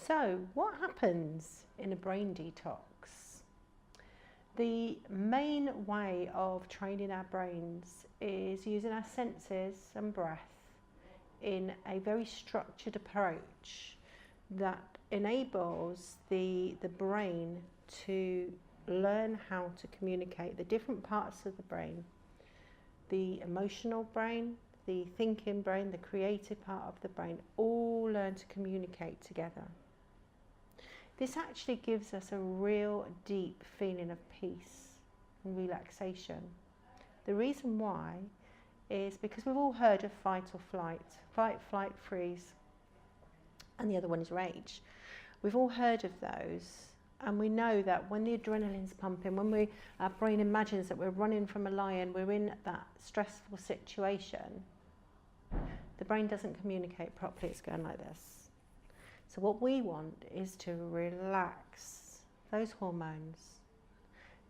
So what happens in a brain detox? The main way of training our brains is using our senses and breath in a very structured approach that enables the brain to learn how to communicate. The different parts of the brain, the emotional brain, the thinking brain, the creative part of the brain, all learn to communicate together. This actually gives us a real deep feeling of peace and relaxation. The reason why is because we've all heard of fight or flight, flight, freeze, and the other one is rage. We've all heard of those, and we know that when the adrenaline's pumping, when our brain imagines that we're running from a lion, we're in that stressful situation, the brain doesn't communicate properly, it's going like this. So what we want is to relax those hormones,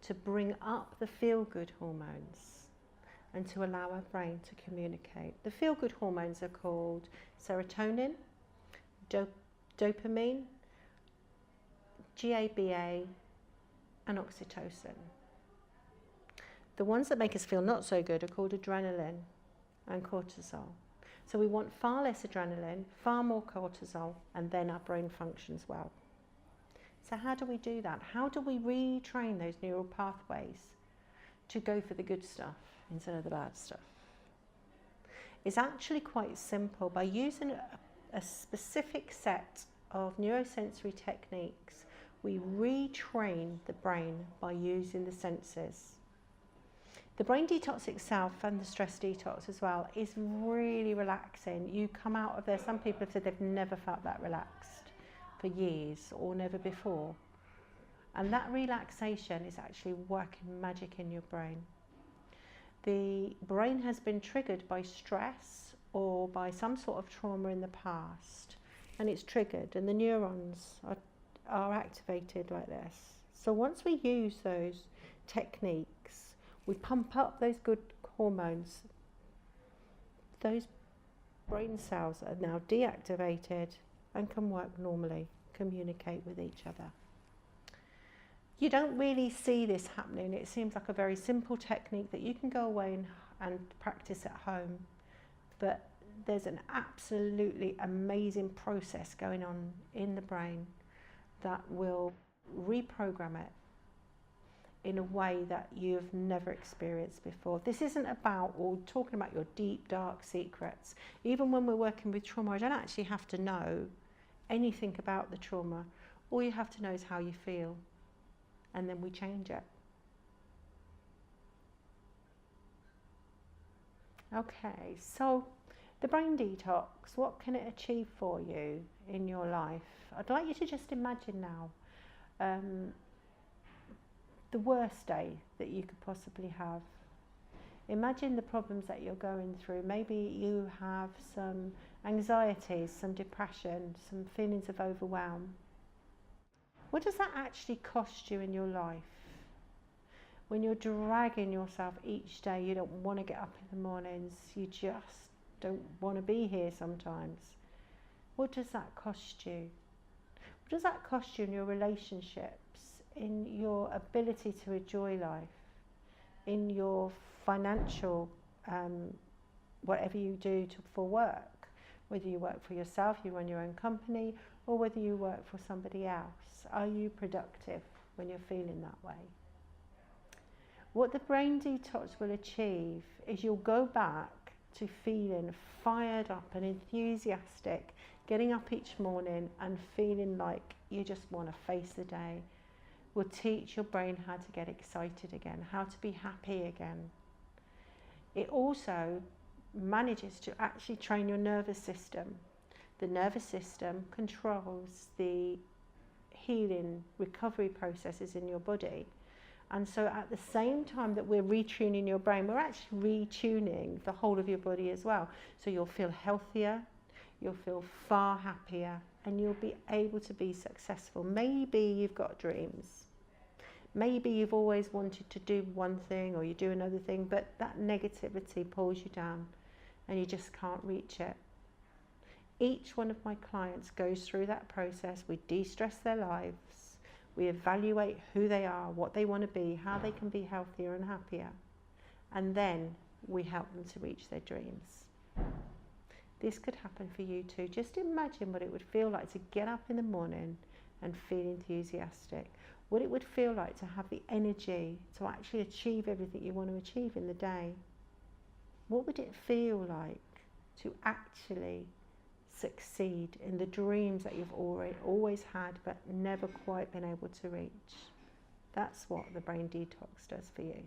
to bring up the feel-good hormones, and to allow our brain to communicate. The feel-good hormones are called serotonin, dopamine, GABA, and oxytocin. The ones that make us feel not so good are called adrenaline and cortisol. So we want far less adrenaline, far more cortisol, and then our brain functions well. So how do we do that? How do we retrain those neural pathways to go for the good stuff instead of the bad stuff? It's actually quite simple. By using a specific set of neurosensory techniques, we retrain the brain by using the senses. The brain detox itself and the stress detox as well is really relaxing. You come out of there, some people have said they've never felt that relaxed for years or never before. And that relaxation is actually working magic in your brain. The brain has been triggered by stress or by some sort of trauma in the past, and it's triggered, and the neurons are activated like this. So once we use those techniques, we pump up those good hormones. Those brain cells are now deactivated and can work normally, communicate with each other. You don't really see this happening. It seems like a very simple technique that you can go away and practice at home, but there's an absolutely amazing process going on in the brain that will reprogram it in a way that you've never experienced before. This isn't about talking about your deep, dark secrets. Even when we're working with trauma, I don't actually have to know anything about the trauma. All you have to know is how you feel, and then we change it. Okay, so the brain detox, what can it achieve for you in your life? I'd like you to just imagine now the worst day that you could possibly have. Imagine the problems that you're going through. Maybe you have some anxieties, some depression, some feelings of overwhelm. What does that actually cost you in your life? When you're dragging yourself each day, you don't want to get up in the mornings, you just don't want to be here sometimes. What does that cost you? What does that cost you in your relationships, in your ability to enjoy life, in your financial, whatever you do for work, whether you work for yourself, you run your own company, or whether you work for somebody else? Are you productive when you're feeling that way? What the brain detox will achieve is you'll go back to feeling fired up and enthusiastic, getting up each morning and feeling like you just want to face the day. Will teach your brain how to get excited again, how to be happy again. It also manages to actually train your nervous system. The nervous system controls the healing, recovery processes in your body. And so at the same time that we're retuning your brain, we're actually retuning the whole of your body as well. So you'll feel healthier, you'll feel far happier, and you'll be able to be successful. Maybe you've got dreams. Maybe you've always wanted to do one thing or you do another thing, but that negativity pulls you down and you just can't reach it. Each one of my clients goes through that process. We de-stress their lives. We evaluate who they are, what they want to be, how they can be healthier and happier. And then we help them to reach their dreams. This could happen for you too. Just imagine what it would feel like to get up in the morning and feel enthusiastic. What it would feel like to have the energy to actually achieve everything you want to achieve in the day. What would it feel like to actually succeed in the dreams that you've always had but never quite been able to reach? That's what the brain detox does for you.